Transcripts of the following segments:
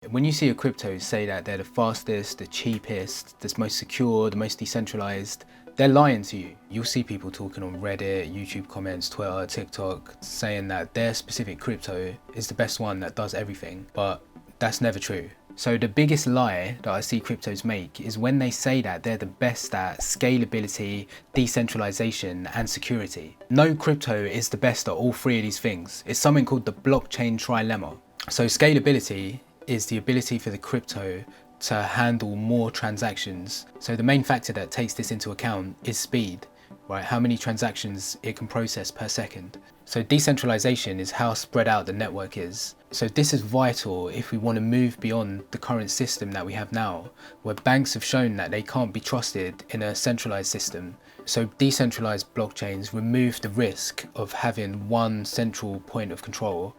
When you see a crypto say that they're the fastest, the cheapest, the most secure, the most decentralized, they're lying to you. You'll see people talking on Reddit, YouTube comments, Twitter, TikTok, saying that their specific crypto is the best one that does everything, but that's never true. So the biggest lie that I see cryptos make is when they say that they're the best at scalability, decentralization, and security. No crypto is the best at all three of these things. It's something called the blockchain trilemma. So scalability is the ability for the crypto to handle more transactions. So the main factor that takes this into account is speed, right? How many transactions it can process per second. So decentralization is how spread out the network is. So this is vital if we want to move beyond the current system that we have now, where banks have shown that they can't be trusted in a centralized system. So decentralized blockchains remove the risk of having one central point of control,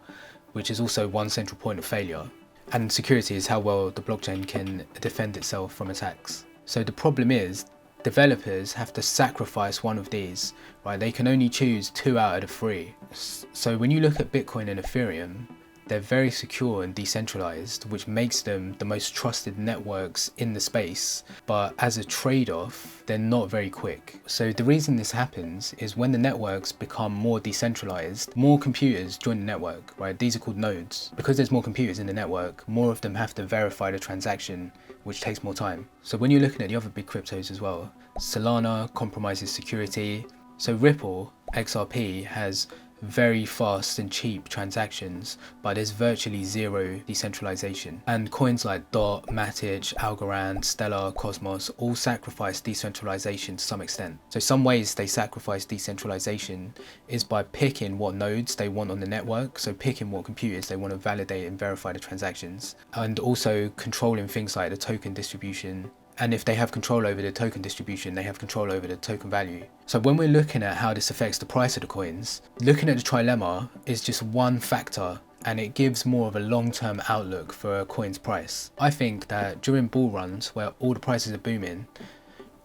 which is also one central point of failure. And security is how well the blockchain can defend itself from attacks. So the problem is, developers have to sacrifice one of these, right? They can only choose 2 out of the 3. So when you look at Bitcoin and Ethereum, they're very secure and decentralized, which makes them the most trusted networks in the space. But as a trade-off, they're not very quick. So the reason this happens is when the networks become more decentralized, more computers join the network, right? These are called nodes. Because there's more computers in the network, more of them have to verify the transaction, which takes more time. So when you're looking at the other big cryptos as well, Solana compromises security. So Ripple, XRP, has very fast and cheap transactions, but there's virtually zero decentralization. And coins like DOT, Matic, Algorand, Stellar, Cosmos all sacrifice decentralization to some extent. So some ways they sacrifice decentralization is by picking what nodes they want on the network, so picking what computers they want to validate and verify the transactions, and also controlling things like the token distribution. And if they have control over the token distribution, they have control over the token value. So when we're looking at how this affects the price of the coins, looking at the trilemma is just one factor, and it gives more of a long-term outlook for a coin's price. I think that during bull runs where all the prices are booming,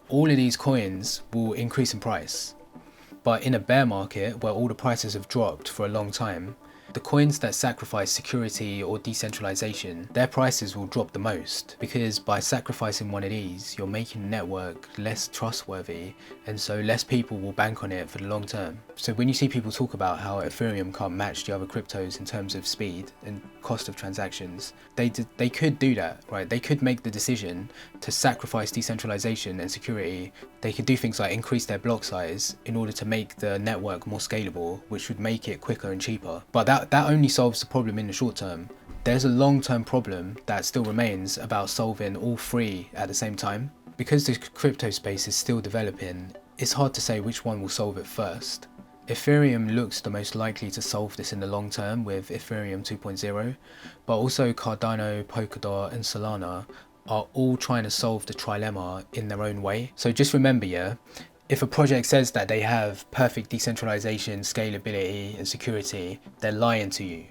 all of these coins will increase in price. But in a bear market where all the prices have dropped for a long time, the coins that sacrifice security or decentralization, their prices will drop the most, because by sacrificing one of these, you're making the network less trustworthy, and so less people will bank on it for the long term. So when you see people talk about how Ethereum can't match the other cryptos in terms of speed and cost of transactions, they could do that, right? They could make the decision to sacrifice decentralization and security. They could do things like increase their block size in order to make the network more scalable, which would make it quicker and cheaper. But that only solves the problem in the short term. There's a long-term problem that still remains about solving all three at the same time. Because the crypto space is still developing, it's hard to say which one will solve it first. Ethereum looks the most likely to solve this in the long term with Ethereum 2.0, but also Cardano, Polkadot and Solana are all trying to solve the trilemma in their own way. So just remember, yeah, if a project says that they have perfect decentralization, scalability and security, they're lying to you.